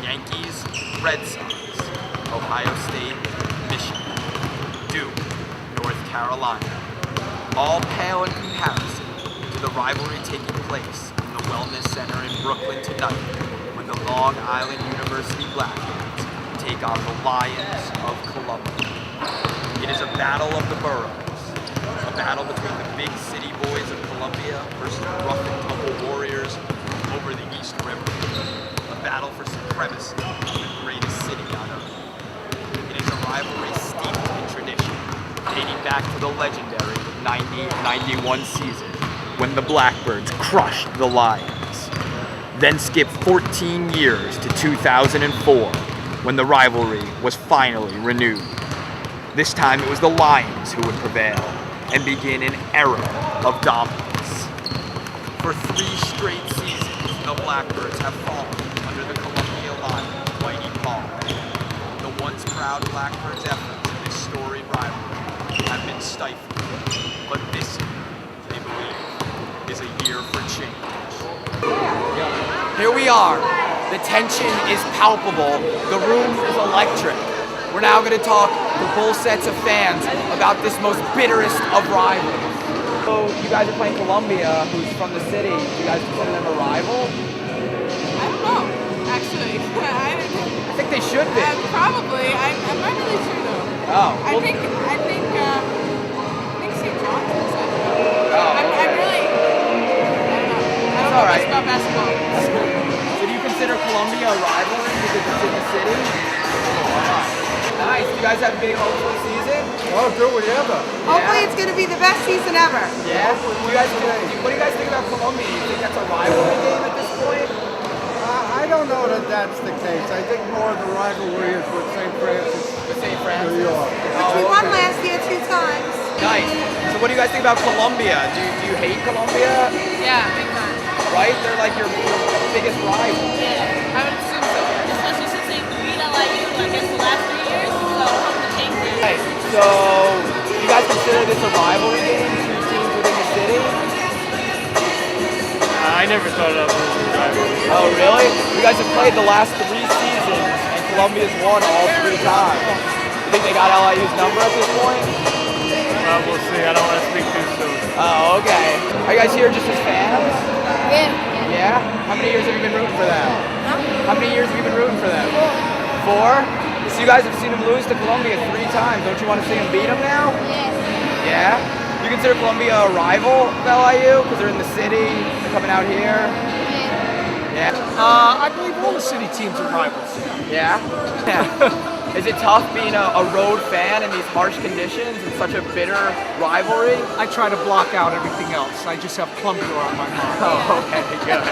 Yankees, Red Sox, Ohio State, Michigan, Duke, North Carolina, all pale in comparison to the rivalry taking place in the Wellness Center in Brooklyn tonight when the Long Island University Blackbirds take on the Lions of Columbia. It is a battle of the boroughs, a battle between the big city boys of Columbia versus the rough and tumble warriors over the East River, a battle for supremacy in the greatest city on earth. It is a rivalry steeped in tradition, dating back to the legendary 90-91 season when the Blackbirds crushed the Lions. Then skip 14 years to 2004 when the rivalry was finally renewed. This time it was the Lions who would prevail and begin an era of dominance. For 3 straight seasons, the Blackbirds have fallen under the Columbia Lions' mighty paw. The once proud Blackbirds' efforts in this storied rivalry have been stifled, but this year, they believe, is a year for change. Here we are. The tension is palpable. The room is electric. We're now going to talk to both sets of fans about this most bitterest of rivals. So you guys are playing Columbia, who's from the city. Do you guys consider them a rival? I don't know, actually. I think they should be. Probably. I'm not really sure though. Oh. I think St. John's is that. Oh, I okay. don't know all much right. about basketball. So do you consider Columbia a rivalry because it's in the city? Nice. Do you guys have big hopes for the season? Oh, do whatever. Hopefully it's going to be the best season ever. Yeah? What do you guys think about Columbia? You think that's a rivalry game at this point? I don't know that that's the case. I think more of the rivalry is with St. Francis, With St. Francis? New York. We won last year 2 times. Nice. So what do you guys think about Columbia? Do you hate Columbia? Yeah, big time. Right? They're like your biggest rival. I would assume so. Especially since they beat LIU, I guess, the last 3 years, so hope to change it. Right. So do you guys consider this a rivalry game? 2 teams within the city? I never thought of it as a rivalry. Oh, really? You guys have played the last 3 seasons, and Columbia's won all 3 times. You think they got LIU's number at this point? We'll see. I don't want to speak too soon. Oh, okay. Are you guys here just as fans? Yeah. Yeah? How many years have you been rooting for them? Huh? How many years have you been rooting for them? 4? So you guys have seen them lose to Columbia 3 times. Don't you want to see them beat them now? Yeah. Yeah? You consider Columbia a rival of LIU? Because they're in the city, they're coming out here? Yeah? I believe all the city teams are rivals. Yeah? Yeah. Is it tough being a road fan in these harsh conditions and such a bitter rivalry? I try to block out everything else. I just have Columbia on my mind. Oh, okay, good.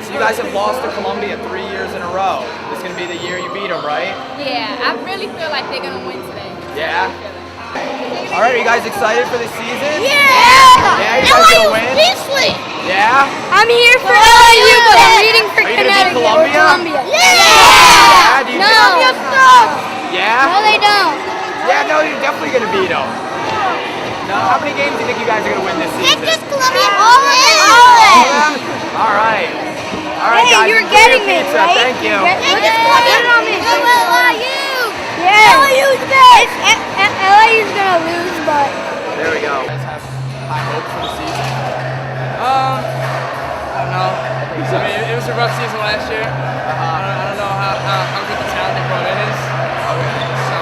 So you guys have lost to Columbia 3 years in a row. This is going to be the year you beat them, right? Yeah, I really feel like they're gonna win today. Yeah? All right, are you guys excited for the season? Yeah! Yeah, you guys gonna win? Beastly! Yeah? I'm here for LIU, but I'm rooting for Are you gonna beat Connecticut or Columbia? Columbia. Yeah? Do you No. Yeah? No, they don't. Yeah, no, you're definitely going to beat them. No, how many games do you think you guys are going to win this season? Columbia. All of them. All right. All right, Hey, guys. you're enjoy getting your me, pizza. right? Thank you. Put it on me. Yeah. LIU's best. LIU's gonna lose, but There we go. You guys have high hopes for the season? I don't know. I mean, it was a rough season last year. I don't know how good the talent they brought in is. So,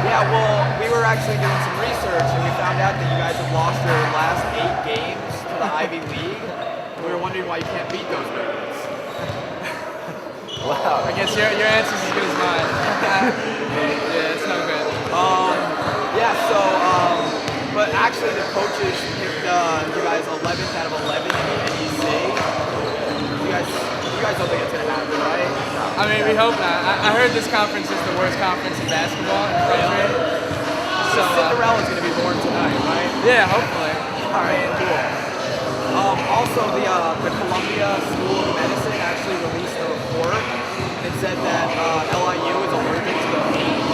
Yeah, well, we were actually doing some research and we found out that you guys have lost your last 8 games to the Ivy League. We were wondering why you can't beat those Ravens. Wow. I guess your answer's as good as mine. Yeah, it's no good. But actually the coaches picked you guys 11th out of 11 in the NEC. You guys don't think it's going to happen, right? I mean, we hope not. I heard this conference is the worst conference in basketball in the country. So Cinderella's going to be born tonight, right? Yeah, hopefully. All right, cool. Also, the Columbia School of Medicine actually released a report. It said that LIU is allergic to the paint.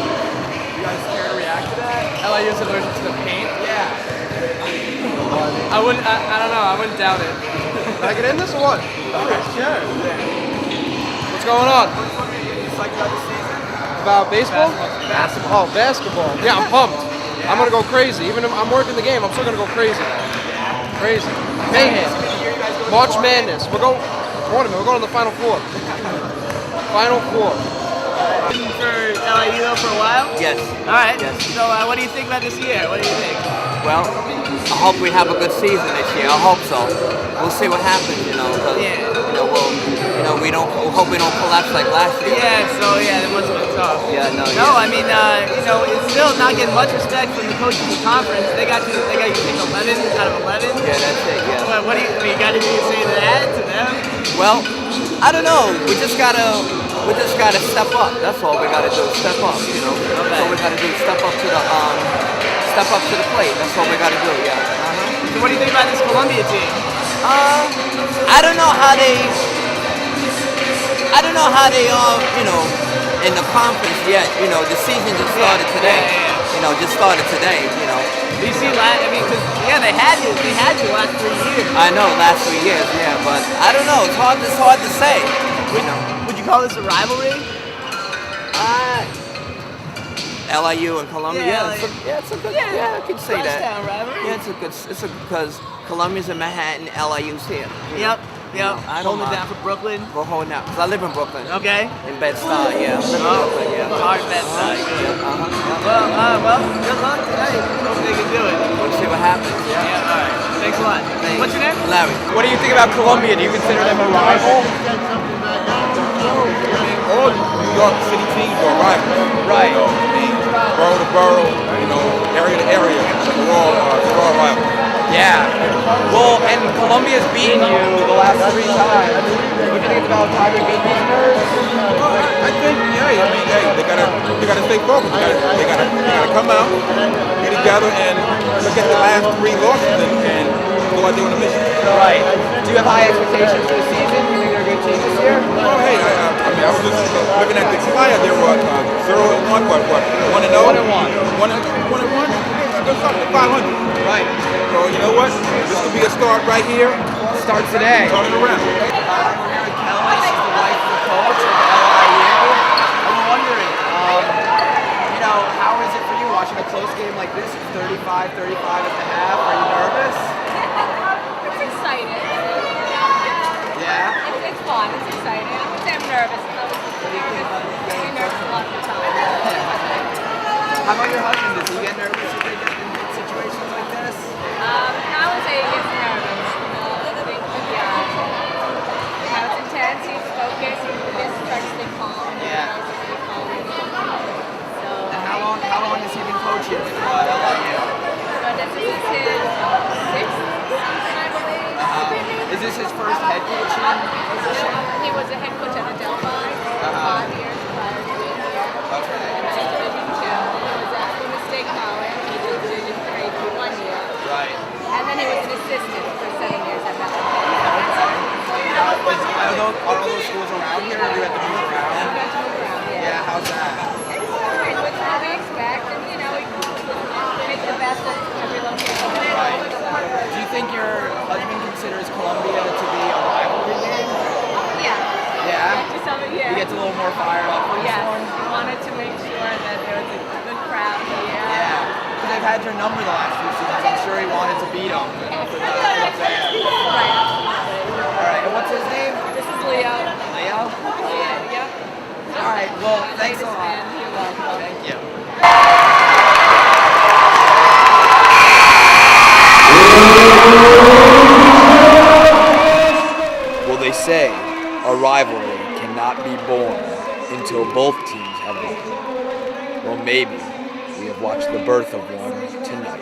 You guys care to react to that? LIU is allergic to the paint? Yeah. I don't know, I wouldn't doubt it. Can I get in this or what? Okay, sure. Let's going on? It's like another season. About baseball? Basketball. Oh, basketball. Yeah, I'm pumped. I'm gonna go crazy. Even if I'm working the game, I'm still gonna go crazy. Crazy. Mayhem. March Madness. We're going tournament. We're going to the Final Four. Final Four. For LIU though for a while? Yes. All right. Yes. So what do you think about this year? What do you think? Well, I hope we have a good season this year. I hope so. We'll see what happens, you know. 'Cause, Yeah. we hope we don't collapse like last year. Yeah. So that must have been tough. Yeah, no. No, I mean, it's still not getting much respect from the coaches of the conference. They got you pick 11 out of 11. Yeah, that's it. Yeah. What do you got anything to say to that to them? Well, I don't know. We just gotta step up. That's all we gotta do. Step up, you know. That's all we gotta do. Step up to the plate. That's all we gotta do. Yeah. So what do you think about this Columbia team? I don't know how they are, in the conference yet. You know, the season just started today. Yeah. You know, just started today. You know. Do you see because they had you last 3 years. I know, last 3 years, yeah, but I don't know. It's hard to say. Would you call this a rivalry? LIU and Columbia. Yeah, It's a good. Yeah, I could say that. Touchdown rivalry. Yeah, because Columbia's in Manhattan, LIU's here. Yep. I don't Holding it mind. down for Brooklyn. We're holding out because I live in Brooklyn. Okay. In Bed-Stuy, yeah. I live in Brooklyn, yeah. Hard bet side. Well, good luck tonight. Hope they can do it. We'll see what happens. Yeah. All right. Thanks a lot. Thanks. What's your name? Larry. What do you think about Columbia? Do you consider them a rival? All New York City teams are rivals. Right. You know, borough to borough, area to area. We're all rivals. Yeah. Well, and Columbia's beaten you the last 3 times. What do you think it's about time to beat these nerds? I think, they gotta stay focused. They gotta come out, get together, and look at the last 3 losses and go out there on a mission. Right. Do you have high expectations for the season? Do you think they're a good team this year? Oh, hey, I was just looking at the flyer. They were 0-1, what? 1-0? 1-1. Good something, 500. Right. So you know what? This could be a start right here. Start today. Turn it around. We're here with Kelly. She's the wife of the coach of LIU. I'm wondering, how is it for you watching a close game like this? It's 35 at the half. Are you nervous? It's exciting. Yeah. It's fun. It's exciting. I would say I'm nervous. I'm nervous a lot of the time. How about your husband? Does he get nervous if they get in situations like this? I would say he gets nervous. I think it's intense. He's focused. He just tries to stay calm. Yeah. So. And how long has he been coaching with LIU? But this is his 6th season, I believe. Is this his first head coaching position? He was a head coach at Adelphi for 5 years prior to being here. Okay. And then Division 2. He was at Florida State College. He did Division 3 for 1 year. Right. And then he was an assistant for 7 years at Adelphi. Are all those schools around here, or do you have to move around? Yeah, how's that? It's fine. It's what we expect. And, we make the best of every location. Right. Do you think your husband considers Columbia to be a rivalry game? Yeah. Yeah? Just some, yeah. He gets a little more fired up for this Yes. one? We wanted to make sure that there was a good crowd here. Yeah. Because they've had your number the last few seasons. I'm sure he wanted to beat them for the fans. Right. All right. And what's his name? This is Leo. Leo? Yeah. All right. Well, thanks a lot. You're welcome. Thank you. Well, they say a rivalry cannot be born until both teams have won. Well, maybe we have watched the birth of one tonight.